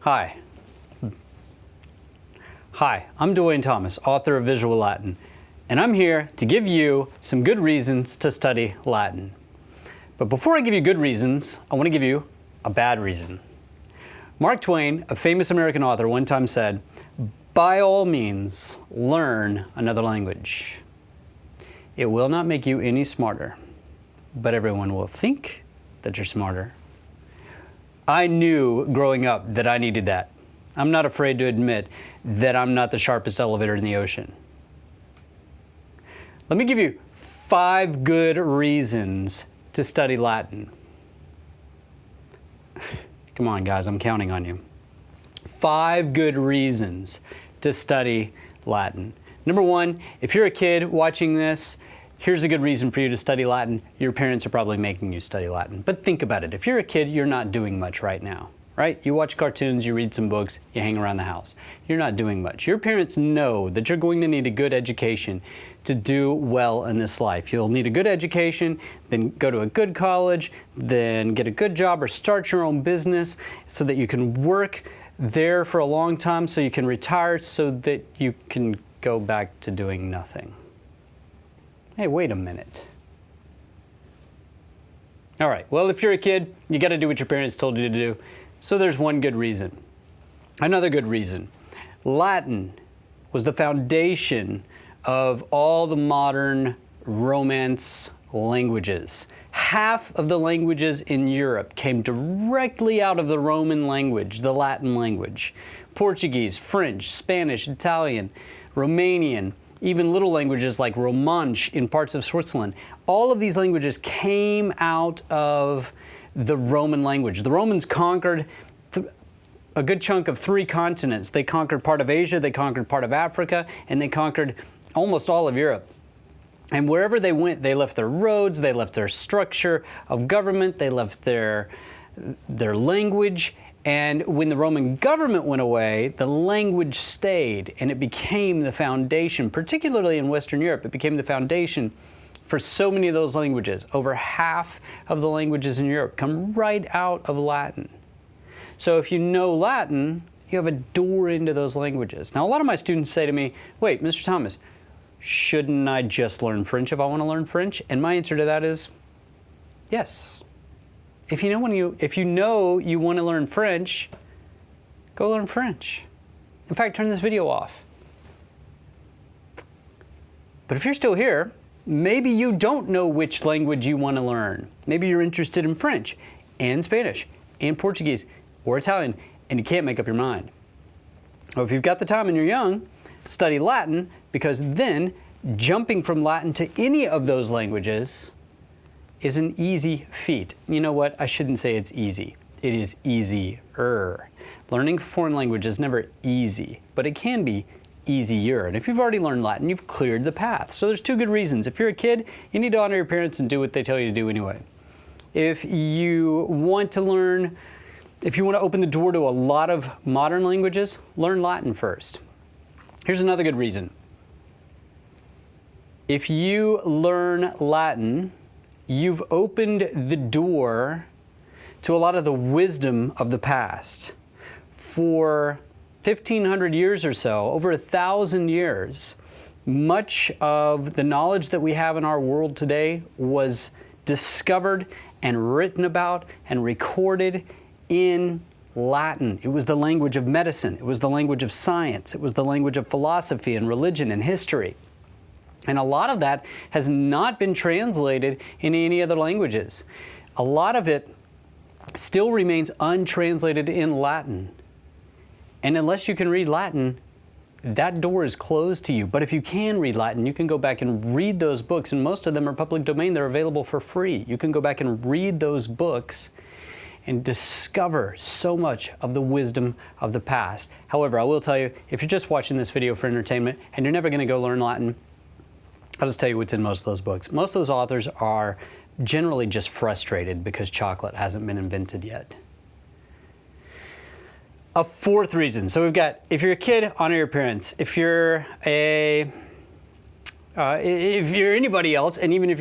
Hi. Hi, I'm Dwayne Thomas, author of Visuallatin, and I'm here to give you some good reasons to study Latin. But before I give you good reasons, I want to give you a bad reason. Mark Twain, a famous American author, one time said, "By all means, learn another language. It will not make you any smarter, but everyone will think that you're smarter." I knew growing up that I needed that. I'm not afraid to admit that I'm not the sharpest elevator in the ocean. Let me give you 5 good reasons to study Latin. Come on, guys, I'm counting on you. 5 good reasons to study Latin. Number 1, if you're a kid watching this, here's a good reason for you to study Latin. Your parents are probably making you study Latin. But think about it. If you're a kid, you're not doing much right now, right? You watch cartoons, you read some books, you hang around the house. You're not doing much. Your parents know that you're going to need a good education to do well in this life. You'll need a good education, then go to a good college, then get a good job or start your own business so that you can work there for a long time so you can retire so that you can go back to doing nothing. Hey, wait a minute. All right, well, if you're a kid, you got to do what your parents told you to do. So there's one good reason. Another good reason. Latin was the foundation of all the modern Romance languages. Half of the languages in Europe came directly out of the Roman language, the Latin language. Portuguese, French, Spanish, Italian, Romanian, even little languages like Romansh in parts of Switzerland. All of these languages came out of the Roman language. The Romans conquered a good chunk of 3 continents. They conquered part of Asia, they conquered part of Africa, and they conquered almost all of Europe. And wherever they went, they left their roads, they left their structure of government, they left their language. And when the Roman government went away, the language stayed, and it became the foundation, particularly in Western Europe, it became the foundation for so many of those languages. Over half of the languages in Europe come right out of Latin. So if you know Latin, you have a door into those languages. Now, a lot of my students say to me, "Wait, Mr. Thomas, shouldn't I just learn French if I want to learn French?" And my answer to that is yes. If you know you want to learn French, go learn French. In fact, turn this video off. But if you're still here, maybe you don't know which language you want to learn. Maybe you're interested in French and Spanish and Portuguese or Italian, and you can't make up your mind. Well, if you've got the time and you're young, study Latin, because then jumping from Latin to any of those languages is an easy feat. You know what? I shouldn't say it's easy. It is easier. Learning a foreign language is never easy, but it can be easier. And if you've already learned Latin, you've cleared the path. So there's 2 good reasons. If you're a kid, you need to honor your parents and do what they tell you to do anyway. If you want to open the door to a lot of modern languages, learn Latin first. Here's another good reason. If you learn Latin, you've opened the door to a lot of the wisdom of the past. For 1,500 years or so, over 1,000 years, much of the knowledge that we have in our world today was discovered and written about and recorded in Latin. It was the language of medicine. It was the language of science. It was the language of philosophy and religion and history. And a lot of that has not been translated in any other languages. A lot of it still remains untranslated in Latin. And unless you can read Latin, that door is closed to you. But if you can read Latin, you can go back and read those books, and most of them are public domain. They're available for free. You can go back and read those books and discover so much of the wisdom of the past. However, I will tell you, if you're just watching this video for entertainment and you're never going to go learn Latin, I'll just tell you what's in most of those books. Most of those authors are generally just frustrated because chocolate hasn't been invented yet. A 4th reason. So we've got, if you're a kid, honor your parents. If you're a If you're anybody else, and even if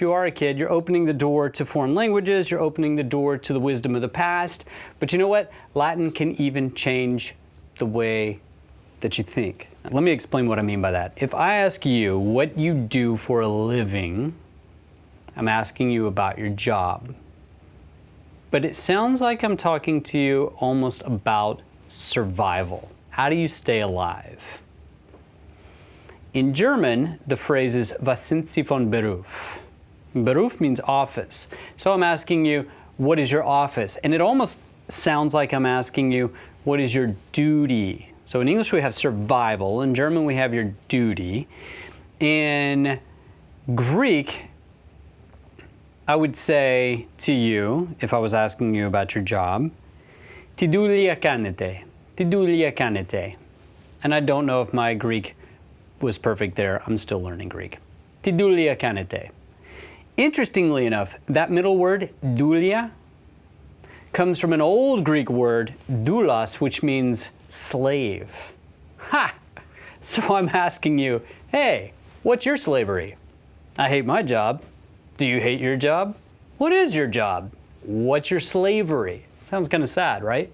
you are a kid, you're opening the door to foreign languages, you're opening the door to the wisdom of the past. But you know what? Latin can even change the way that you think. Now, let me explain what I mean by that. If I ask you what you do for a living, I'm asking you about your job. But it sounds like I'm talking to you almost about survival. How do you stay alive? In German, the phrase is "Was sind Sie von Beruf?" Beruf means office. So I'm asking you, what is your office? And it almost sounds like I'm asking you, what is your duty? So in English we have survival, in German we have your duty. In Greek, I would say to you, if I was asking you about your job, "Τι δουλειά κάνετε?" "Τι δουλειά κάνετε?" And I don't know if my Greek was perfect there. I'm still learning Greek. "Τι δουλειά κάνετε?" Interestingly enough, that middle word, doulia, comes from an old Greek word, doulos, which means slave. Ha! So I'm asking you, hey, what's your slavery? I hate my job. Do you hate your job? What is your job? What's your slavery? Sounds kind of sad, right?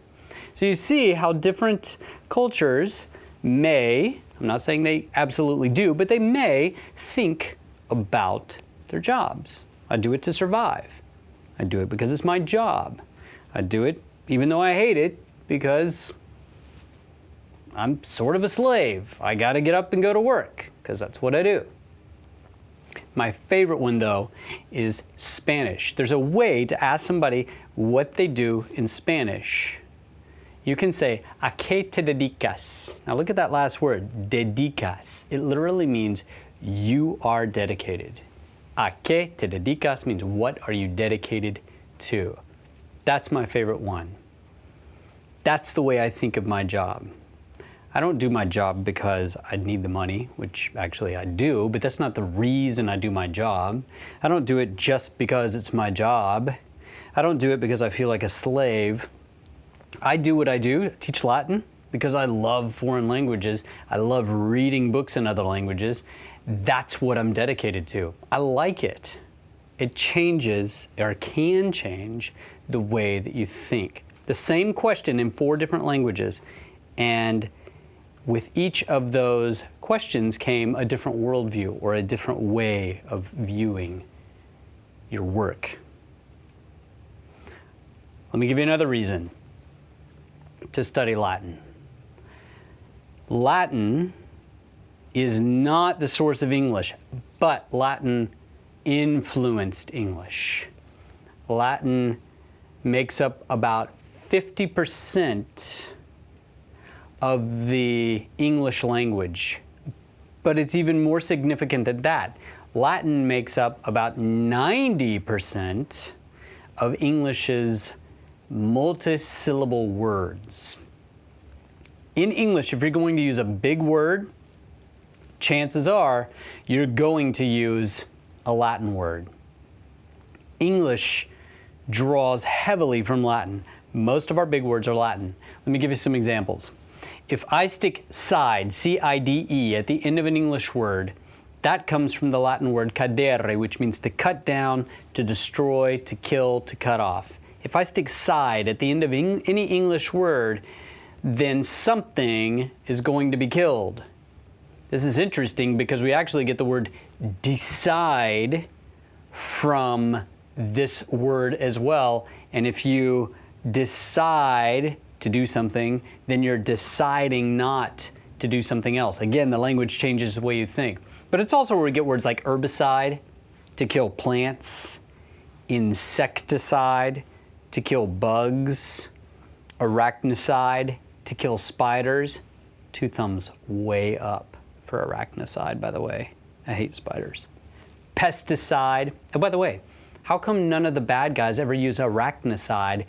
So you see how different cultures may, I'm not saying they absolutely do, but they may think about their jobs. I do it to survive. I do it because it's my job. I do it even though I hate it because I'm sort of a slave. I got to get up and go to work because that's what I do. My favorite one, though, is Spanish. There's a way to ask somebody what they do in Spanish. You can say, "¿A qué te dedicas?" Now look at that last word, dedicas. It literally means you are dedicated. ¿A qué te dedicas means what are you dedicated to? That's my favorite one. That's the way I think of my job. I don't do my job because I need the money, which actually I do, but that's not the reason I do my job. I don't do it just because it's my job. I don't do it because I feel like a slave. I do what I do, teach Latin, because I love foreign languages. I love reading books in other languages. That's what I'm dedicated to. I like it. It changes, or can change, the way that you think. The same question in 4 different languages, and with each of those questions came a different worldview or a different way of viewing your work. Let me give you another reason to study Latin. Latin is not the source of English, but Latin influenced English. Latin makes up about 50% of the English language, but it's even more significant than that. Latin makes up about 90% of English's multisyllable words. In English, if you're going to use a big word, chances are you're going to use a Latin word. English draws heavily from Latin. Most of our big words are Latin. Let me give you some examples. If I stick side, C-I-D-E, at the end of an English word, that comes from the Latin word cadere, which means to cut down, to destroy, to kill, to cut off. If I stick side at the end of any English word, then something is going to be killed. This is interesting because we actually get the word decide from this word as well. And if you decide to do something, then you're deciding not to do something else. Again, the language changes the way you think. But it's also where we get words like herbicide, to kill plants, insecticide, to kill bugs, arachnicide, to kill spiders. 2 thumbs way up for arachnicide, by the way. I hate spiders. Pesticide. Oh, by the way, how come none of the bad guys ever use arachnicide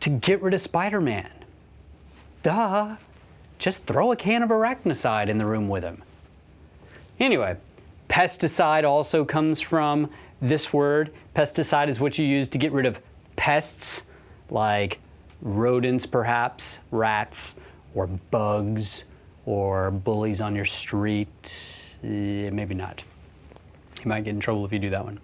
to get rid of Spider-Man? Duh. Just throw a can of arachnicide in the room with him. Anyway, pesticide also comes from this word. Pesticide is what you use to get rid of pests, like rodents perhaps, rats, or bugs, or bullies on your street. Yeah, maybe not. You might get in trouble if you do that one.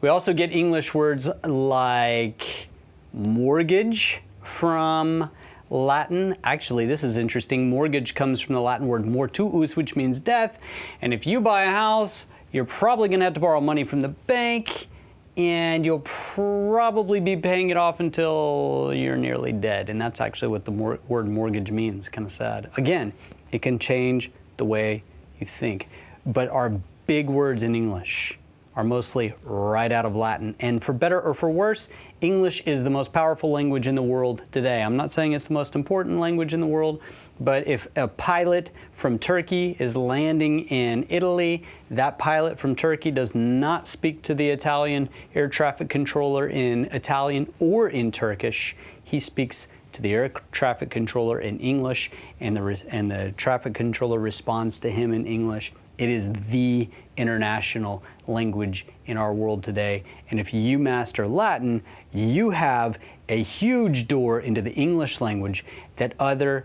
We also get English words like mortgage from Latin. Actually, this is interesting. Mortgage comes from the Latin word mortuus, which means death. And if you buy a house, you're probably going to have to borrow money from the bank, and you'll probably be paying it off until you're nearly dead. And that's actually what the word mortgage means. Kind of sad. Again, it can change the way you think. But our big words in English are mostly right out of Latin. And for better or for worse, English is the most powerful language in the world today. I'm not saying it's the most important language in the world, but if a pilot from Turkey is landing in Italy, that pilot from Turkey does not speak to the Italian air traffic controller in Italian or in Turkish. He speaks to the air traffic controller in English, and the traffic controller responds to him in English. It is the international language in our world today. And if you master Latin, you have a huge door into the English language that other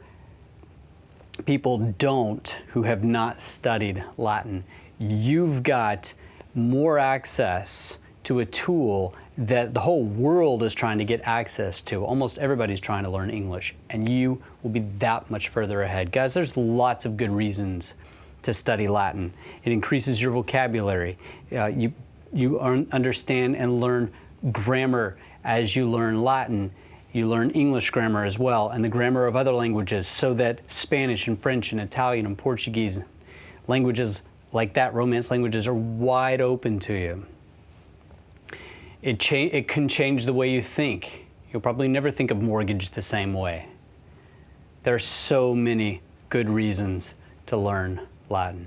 people don't who have not studied Latin. You've got more access to a tool that the whole world is trying to get access to. Almost everybody's trying to learn English, and you will be that much further ahead. Guys, there's lots of good reasons to study Latin. It increases your vocabulary. You understand and learn grammar as you learn Latin. You learn English grammar as well, and the grammar of other languages, so that Spanish and French and Italian and Portuguese, languages like that, Romance languages, are wide open to you. It can change the way you think. You'll probably never think of mortgage the same way. There are so many good reasons to learn Latin.